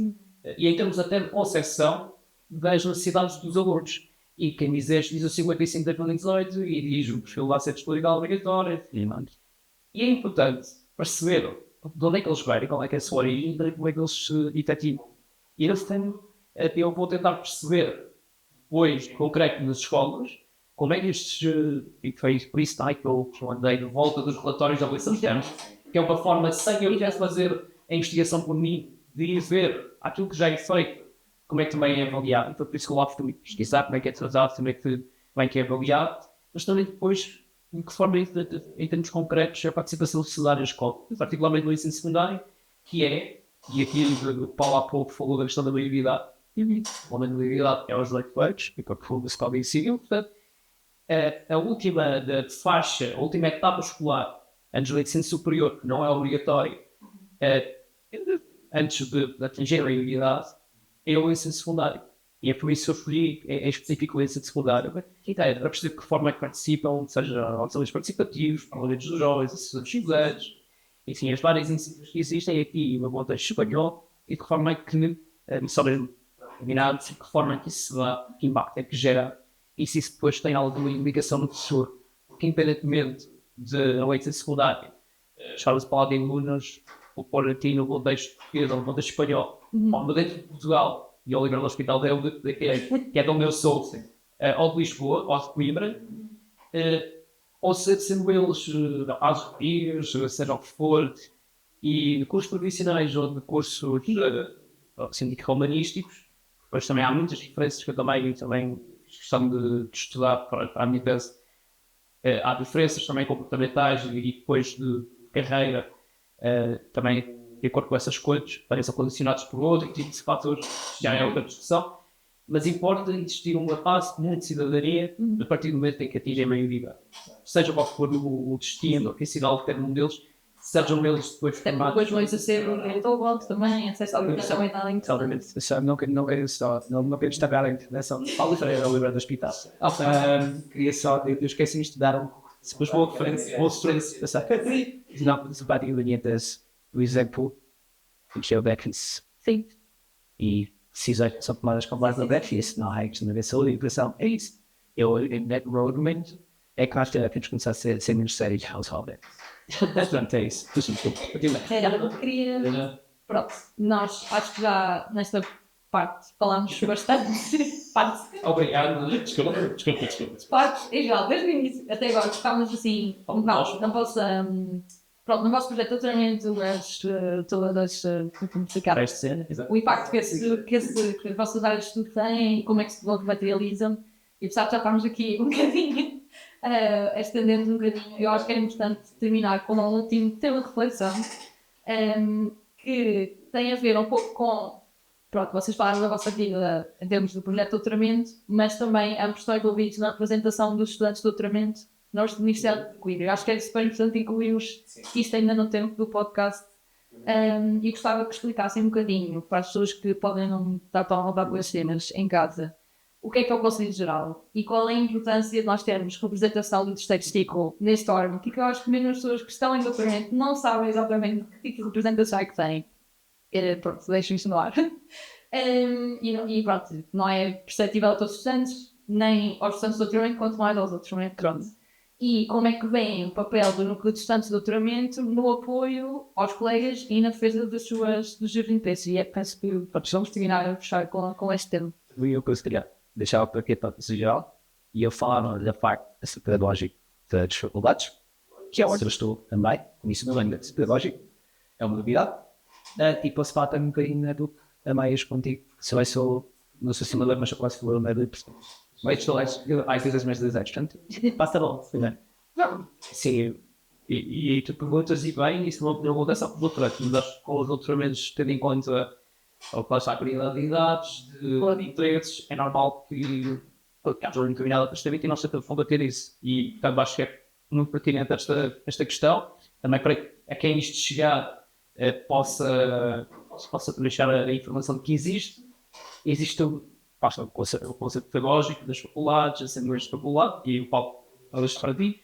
e em termos até de concepção das necessidades dos alunos. E quem diz este diz o 55 de 2018 e diz o perfil lá ser de escola obrigatória. E é importante perceber de onde é que eles vêm, qual é que é a sua origem e como é que eles se efetivam. E eu vou tentar perceber, depois, concreto nas escolas, como é que estes, e foi por isso que eu andei de volta dos relatórios de avaliação externa, que é uma forma, sem eu já fazer a investigação por mim, de ir ver aquilo que já é feito, como é que também é avaliado. Então, por isso que eu lá fui pesquisar como é que é tratado, como é que é avaliado, mas também depois, de que forma, em termos concretos, a participação social na escola, particularmente no ensino secundário, que é, e aqui o Paulo há pouco falou da questão da maioridade, a maioridade é aos 18 anos, e para a escola ensino, portanto, a última faixa, a última etapa escolar, antes do ensino superior, que não é obrigatório, antes de atingir a maioridade, é o ensino secundário. E é por isso que eu escolhi, em específico, o ensino secundário, para perceber de que forma é que participam, seja auxílios participativos, parlamentos dos jovens, associações de estudantes, enfim, as várias iniciativas que existem aqui, uma conta espanhol, e de que forma é que, só mesmo combinado, de que forma é que isso se dá, que impacto é que gera, e se isso depois tem alguma indicação no professor, porque independentemente da ensino secundário, Charles Paulo de Lunas, o Paulatino, o contexto português, ou o contexto espanhol, ou dentro de Portugal, e ao livro do Hospital que é de onde eu sou, ou de Lisboa, ou de Coimbra, ou sendo eles às retiros, seja o que for, e de cursos profissionais ou de cursos humanísticos, depois também há muitas diferenças que eu também fiz questão de estudar para a minha tese. Há diferenças também comportamentais e depois de carreira, também de acordo com essas coisas, parecem condicionados por outro tipo de fatores, já é outra discussão, mas importa existir uma base comum de cidadania a partir do momento em que atingem a maioria. Seja qual for o destino oficial de cada um deles, sejam eles depois formados. Depois vão exercer o direito ao voto também, acesso à educação e tal. Não quero destacar a intervenção de Paulo Freire ao livro do hospital. Queria só, eu esqueci de estudar depois vou referência, não, praticamente o exemplo que é o Beckens. Sim. E decisões são tomadas com base no Beckens, não é questão de saúde e educação. É isso. Eu, em that roadmap, é que acho que temos que começar a ser menos sérios de household. Portanto, é isso. Eu queria. Pronto, nós acho que já nesta parte falámos bastante. Obrigado. Desculpa. Parte, em geral, desde o início até agora, estávamos assim, não posso. Pronto, no vosso projeto de doutoramento, todas o impacto que as vossas áreas de estudo têm, como é que se materializam, e apesar de já estarmos aqui um bocadinho estendendo um bocadinho, eu acho que é importante terminar com um último tema de reflexão que tem a ver um pouco com, pronto, vocês falaram da vossa vida em termos do projeto de doutoramento, mas também ambos estão envolvidos na representação dos estudantes de doutoramento na Universidade de Coimbra. Eu acho que é super importante incluir-os, isto ainda no tempo do podcast, e gostava que explicassem um bocadinho para as pessoas que podem não estar tão a rodar com as cenas em casa, o que é o Conselho Geral e qual é a importância de nós termos representação do terceiro ciclo neste órgão, porque eu acho que mesmo as pessoas que estão em doutoramento não sabem exatamente que tipo de representação é que têm. Pronto, deixo isto no ar. E pronto, não é perceptível a todos os estudantes, nem aos estudantes de doutoramento, quanto mais aos outros mestrados. E como é que vem o papel do núcleo de estudantes de doutoramento no apoio aos colegas e na defesa dos seus interesses. E penso que vamos terminar a fechar com este tema. Eu gostaria de deixar o paquete para o geral e eu falar da parte pedagógica das faculdades, que é onde eu estou também, com isso não é pedagógico, é uma novidade. E posso falar também um bocadinho do Amaias contigo, se vai sou, não sei se me lembro, mas eu quase fui de mas estou lá, às vezes mais de desenhos, portanto, passa bom, não. Sim, e tu perguntas e bem, isso não muda só com o doutorado, mas com os doutoramentos, tendo em conta a qualidade de interesses, é normal que haja uma determinada afastamento e nós tentamos combater isso. E, portanto, acho que é muito pertinente esta questão. Também para que a quem isto chegar possa deixar a informação de que existe o conceito pedagógico das faculdades, as assembleias de faculdade, e o Paulo talvez para ti,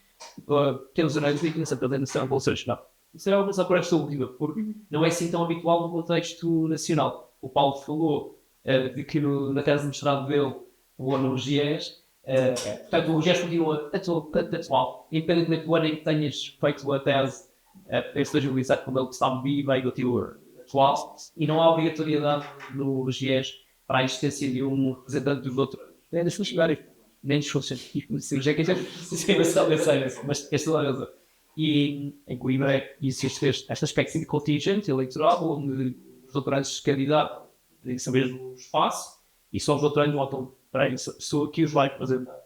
temos a essa apresentação, ou seja, não. Isso é uma coisa por esta última, porque não é assim tão habitual no contexto nacional. O Paulo falou de que na tese de mestrado dele, o ano no GIES, portanto, o GIES continua atual, independentemente do ano em que tenhas feito a tese, em 2007, como ele sabe bem, do teu atual, e não há obrigatoriedade no GIES para a existência de um representante dos outros. Nem das funcionários, nem dos funcionários. Se já quiser, mas esta é a razão. E em Coimbra existe esta espécie de contingente eleitoral, onde os doutorandos se candidatam nesse mesmo espaço, e só os doutorandos votam para a pessoa que os vai representar.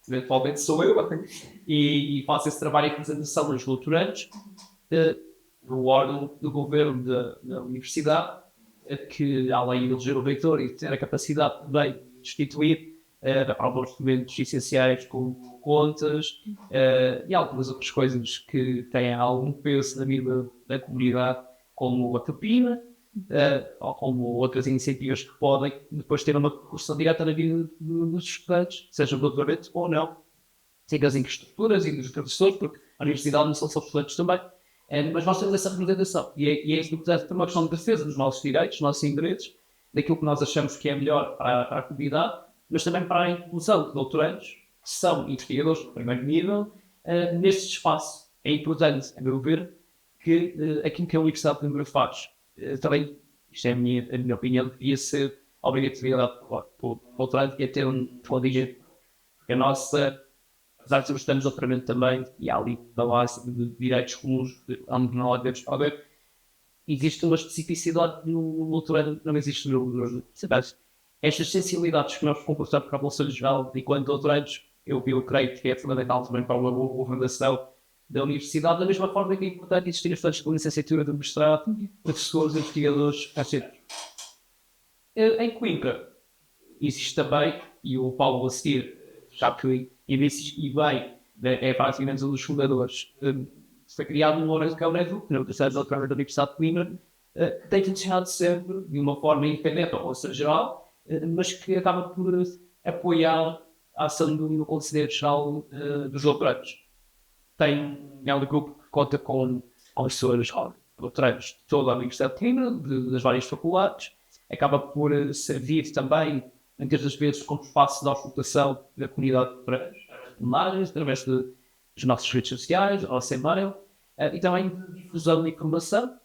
Eventualmente sou eu, e faço esse trabalho de representação dos doutorandos no órgão do governo da universidade, que além de eleger o reitor e ter a capacidade de destituir alguns documentos essenciais como contas e algumas outras coisas que têm algum peso na vida da comunidade, como a capina, ou como outras iniciativas que podem depois ter uma repercussão direta na vida dos estudantes, seja do doutoramento ou não, seja das infraestruturas e dos professores, porque a universidade não são só estudantes também. Mas nós temos essa representação e é isso que é uma questão de defesa dos nossos direitos, dos nossos interesses, daquilo que nós achamos que é melhor para a comunidade, mas também para a inclusão de doutorandos, que são investigadores de primeiro nível, neste espaço. É importante, a meu ver, que aquilo que a Universidade de Coimbra faz, também, isto é a minha opinião, devia ser obrigatoriedade para o doutorando, que é ter um contingente, porque a nossa, apesar de sermos estudantes de doutoramento também, e há ali da base de direitos comuns, onde não há devemos poder, existe uma especificidade no doutorando, não existe no estas sensibilidades que nós comportamos para a Bolsa Geral, enquanto doutorandos, eu creio que é fundamental também para uma boa fundação da universidade, da mesma forma que é importante existir estudantes de licenciatura de mestrado, professores, investigadores, etc. Em Coimbra existe também, e o Paulo a seguir, já que existe e bem, é praticamente um dos fundadores, foi criado um órgão que é o NEDU, que é o Terceiro Doutoramento da Universidade de Coimbra, que tem deixado sempre de uma forma independente ou Bolsa Geral, mas que acaba por apoiar a ação do Conselheiro Geral dos doutorandos. É um grupo que conta com professores doutorandos de toda a Universidade de Coimbra, das várias faculdades, acaba por servir também, muitas das vezes, como espaço de auscultação da comunidade de doutorandos, através dos nossos redes sociais, ou sem e-mail, e também de difusão de informação,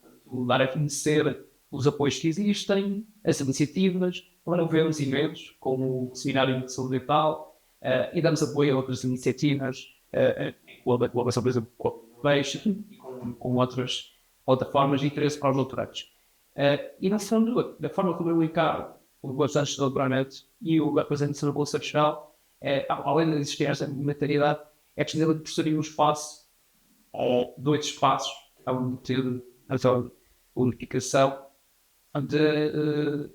dar a conhecer os apoios que existem, as iniciativas, promovemos eventos como o Seminário de Saúde Mental, e damos apoio a outras iniciativas, colaboração, por exemplo, com o Peixe e com outras formas de interesse para os doutorandos. E na fundo, da forma como eu encaro o bastante de doutoramento e a apresentação da Bolsa Geral, além de existir esta complementariedade, é preciso de possuir um espaço, ou dois espaços, onde ter a unificação de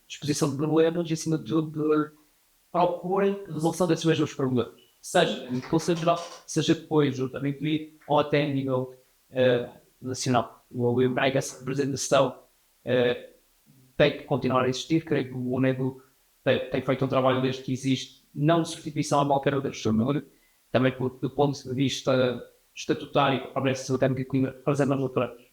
exposição de problemas e, acima de tudo, de propor a resolução desses mesmos problemas. Seja em Conselho Geral, seja depois, juntamente ou até a nível nacional. Eu creio que essa representação tem que continuar a existir. Creio que o UNEDU tem feito um trabalho desde que existe, não de substituição a qualquer outra pessoa, também do ponto de vista estatutário, parece que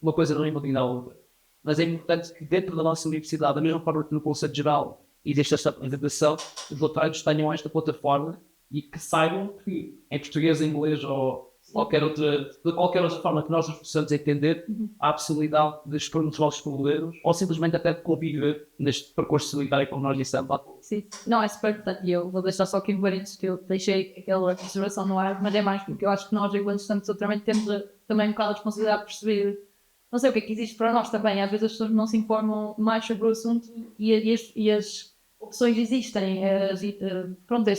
uma coisa não imagina a outra. Mas é importante que dentro da nossa universidade, da mesma forma que no conceito geral existe esta apresentação, os doutorandos tenham esta plataforma e que saibam que em português, em inglês ou de qualquer outra forma que nós os possamos entender, há a possibilidade de expor os nossos problemas ou simplesmente até de conviver neste percurso solitário como nós dissemos. Sim, não, é super importante. E eu vou deixar só aqui um parênteses que eu deixei aquela observação no ar, mas é mais porque eu acho que nós, enquanto estamos doutoramento, temos também um bocado a responsabilidade de perceber, não sei o que é que existe para nós também. Às vezes as pessoas não se informam mais sobre o assunto e as opções existem. Pronto,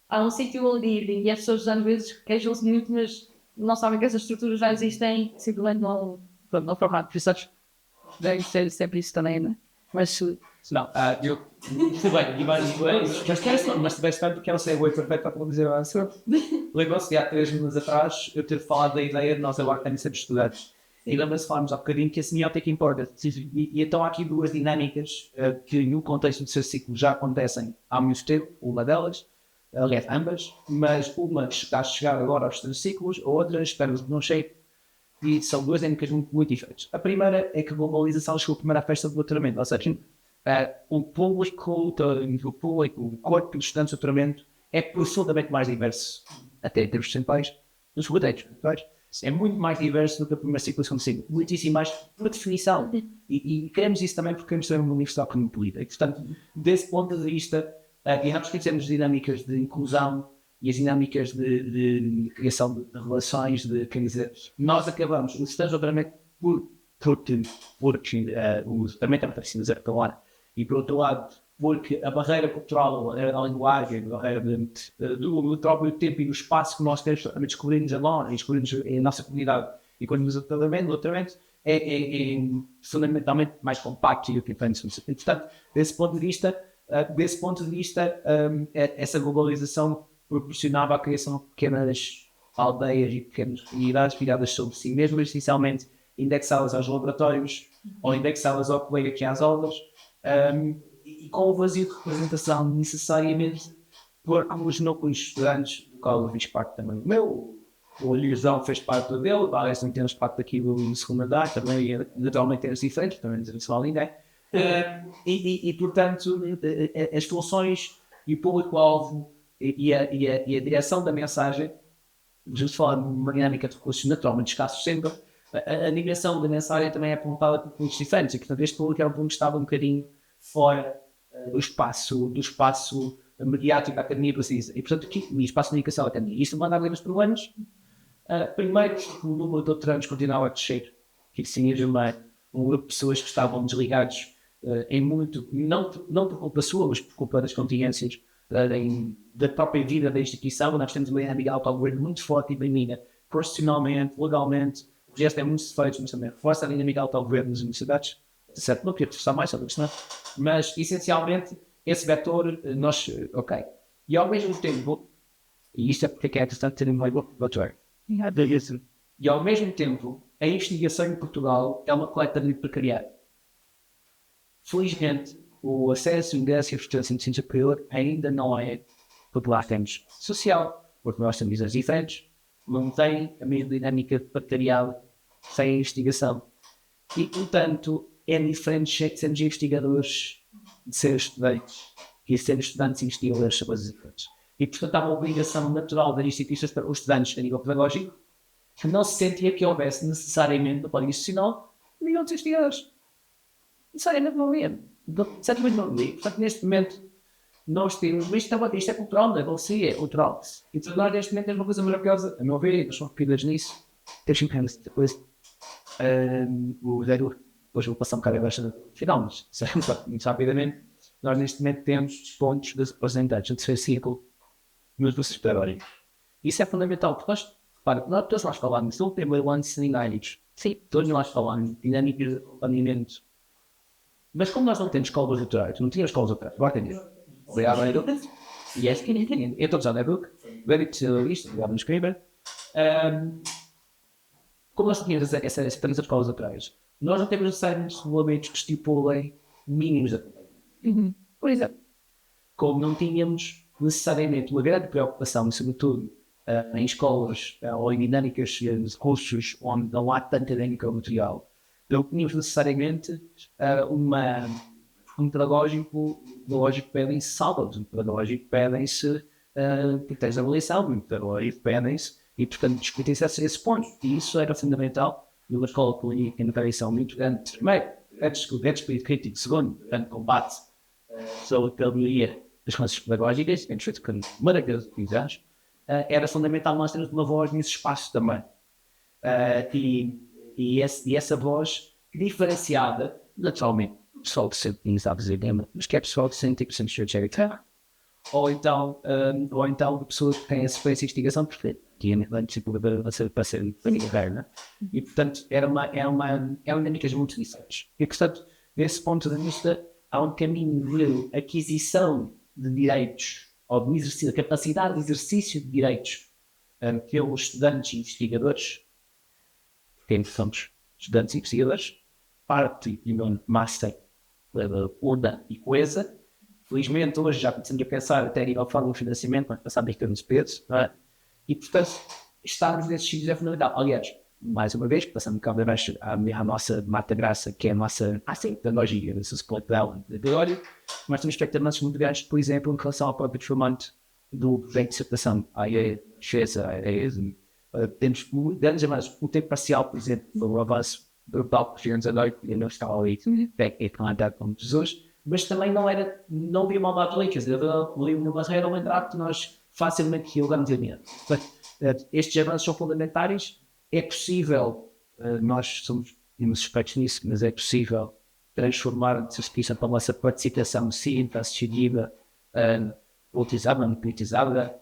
há um sítio onde ir e as pessoas às vezes queixam-se muito, mas não sabem que essas estruturas já existem, simplesmente não formam. Por isso, deve ser sempre isso também, não é? Mas Não, muito bem, mas tiveste tanto porque eu sei o perfeito para dizer o answer. Lembro-se que há 3 meses atrás eu ter falado da ideia de nós agora temos sempre estudantes. E lembra-se falarmos há bocadinho que a semiótica importa. E então há aqui 2 dinâmicas que no contexto do seu ciclo já acontecem há muito tempo, uma delas, aliás, ambas, mas uma está a chegar agora aos 3 ciclos, a outra espero que não chegue. E são 2 dinâmicas muito diferentes. A primeira é que a globalização chegou à primeira festa do doutoramento, ou seja, o público, o corpo dos estudantes de doutoramento é profundamente mais diverso, até em termos percentuais, dos rotantes. É muito mais diverso do que a primeira ciclo e o segundo ciclo. Muitíssimo mais por definição. E queremos isso também porque queremos ter uma universidade cosmopolita. E, portanto, desse ponto de vista, e nós conhecemos dinâmicas de inclusão e as dinâmicas de criação de relações, quer dizer, nós acabamos, os estudantes de doutoramento, porque o doutoramento é uma tradição de falar, e por outro lado, porque a barreira cultural, a linguagem, a barreira do próprio tempo e do espaço que nós temos a descobrir-nos a nós e descobrir-nos a nossa comunidade e quando nos doutoramento é fundamentalmente mais compacto e o que pensamos. Portanto, desse ponto de vista, essa globalização proporcionava a criação de pequenas aldeias e pequenas comunidades viradas sobre si mesmas, essencialmente indexá-las aos laboratórios ou indexá-las ao colega que às aulas, e com o vazio de representação necessariamente por os núcleos estudantes, do qual eu fiz parte também do meu, o Ilusão fez parte dele, parece que temos parte aqui do segundo andar, também naturalmente temos diferentes, também não se ninguém. E portanto, as funções e o público-alvo e a direção da mensagem, justo falando de uma dinâmica de recursos naturalmente escassos sempre, a direção da mensagem também é apontada por pontos diferentes, e portanto este público era um ponto que estava um bocadinho fora do espaço mediático da academia precisa. E portanto aqui, no espaço de comunicação da academia, isto manda abrir os problemas. Primeiro, o número de doutorandos continuava a descer, que significa um grupo de pessoas que estavam desligados em muito, não por culpa sua, mas por culpa das contingências da própria vida da instituição. Nós temos uma dinâmica auto-governo muito forte e bem-vinda, profissionalmente, legalmente. O gesto é muito feito, mas também reforça a dinâmica auto-governo das universidades. Certo, não queria reforçar mais sobre isso, não? Mas, essencialmente, esse vetor, ok. E ao mesmo tempo, e isto é porque é interessante ter um meio doutor, e ao mesmo tempo, a investigação em Portugal é uma coleta de precariado. Felizmente, o acesso, ingresso e a frustração de ciência superior ainda não é popular. Temos social, porque nós temos as diferentes, não tem a mesma dinâmica de precariado sem a investigação. E, portanto, é diferente sermos investigadores de ser estudantes e ser estudantes e investigadores sobre as diferentes. E, portanto, há uma obrigação natural das instituições para os estudantes a nível pedagógico que não se sentia que houvesse necessariamente no plano institucional milhões de investigadores. Necessariamente não havia. Certamente não havia. Portanto, neste momento, nós temos, isto é cultural, não é? Você é cultural. E portanto, nós neste momento temos uma coisa maravilhosa, a meu ver, nós somos pedidas nisso. Temos depois o zero, depois vou passar um bocado abaixo no final, mas muito rapidamente, nós neste momento temos pontos de representantes, de terceiro círculo, nos cursos pedagógicos. Isso é fundamental, porque todos nós falamos, não tem o ano de ninguém. Sim, todos nós falamos de dinâmicas de planeamento. Mas como nós não temos escolas doutorais, não tínhamos escolas doutorais, agora temos. Obrigado, Edu. Yes, eu estou usando a book, very isto, obrigado, escrever. Como nós não tínhamos essas escolas doutorais, nós não temos necessariamente regulamentos que estipulem mínimos de acompanhamento. Por exemplo, como não tínhamos necessariamente uma grande preocupação, sobretudo em escolas ou em dinâmicas de cursos onde não há tanta dinâmica material, não tínhamos necessariamente um pedagógico pedem-se sábados, um pedagógico pedem-se tens avaliação, um pedagógico pedem-se e, portanto, discutem-se esse ponto. E isso era fundamental numa escola política em uma tradição muito grande. Primeiro, antes do espírito crítico. Segundo, grande combate sobre a teoria das relações pedagógicas, entre os maravilhosos episódios, era fundamental nós termos uma voz nesse espaço também. E essa voz diferenciada, naturalmente, pessoal que sempre sabe dizer, mas que é pessoal que sempre tem que ser terra. Ou então a pessoa que tem a sequência de investigação perfeita, que é antes para ser inverno. E, portanto, eram dinâmicas muito diferentes. E, portanto, desse ponto de vista, há um caminho de aquisição de direitos, ou de exercício, de capacidade de exercício de direitos pelos estudantes e investigadores, quem somos estudantes e investigadores, parte de um master urna e coesa. Felizmente, hoje já começamos a pensar até a nível de forma de financiamento, mas passar bem termos pesos, não é? E, portanto, estarmos nesses sítios é fundamental. Aliás, mais uma vez, passando um bocado abaixo à nossa mata graça, que é a nossa tecnologia, a nossa split dela de teoria, mas temos expectativas muito grandes, por exemplo, em relação ao próprio desformante do projeto de dissertação. Temos grandes avanços. O tempo parcial, por exemplo, o avanço brutal que fizemos a noite, e não estava ali técnico como Jesus, mas também não havia uma maldade, quer dizer, havia uma barreira ou um entrave que nós facilmente jogamos a medo. Estes avanços são fundamentais. É possível, nós somos suspeitos nisso, mas é possível transformar a justiça para a nossa participação cívica, assistida, politizada, não politizada,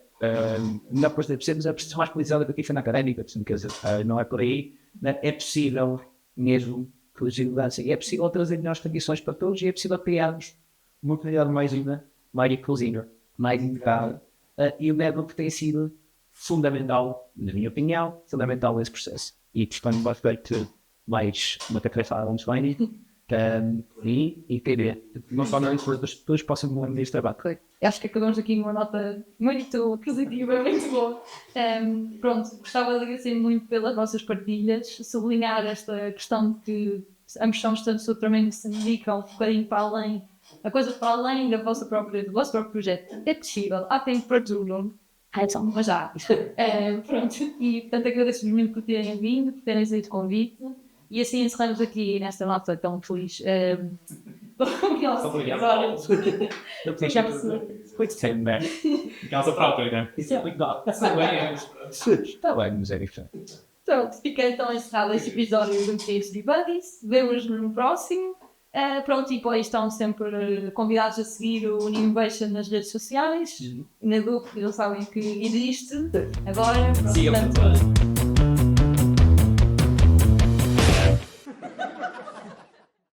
não precisamos ser mais politizada do que isso na académica, quer dizer, não é por aí. É possível mesmo que a vigilância, é possível trazer melhores condições para todos e é possível criarmos uma comunidade mais inclusiva, mais integrada, e o network tem sido fundamental, na minha opinião, fundamental nesse processo. E portanto, vai feito mais uma tarefa muito bem e querer não só as pessoas possam ver este trabalho. Acho que acabamos aqui numa nota muito positiva, muito boa. Pronto, gostava de agradecer muito pelas vossas partilhas, sublinhar esta questão de que ambos somos tanto doutoramento que se dedicam um bocadinho para além, a coisa para além do vosso próprio projeto. É possível, há tempo para tudo. Mas já. Pronto, e portanto agradeço-vos muito por terem vindo, por terem aceito o convite. E assim encerramos aqui nesta nota tão feliz. Obrigado. Foi sempre bem. Casa própria, né? Está bem, mas é diferente. Pronto, fica então encerrado este episódio do PhD Buddies. Vemo-nos no próximo. Pronto, e depois estão sempre convidados a seguir o Innovation nas redes sociais. Na grupo, eles sabem que existe. Agora, Sigam-nos. portanto,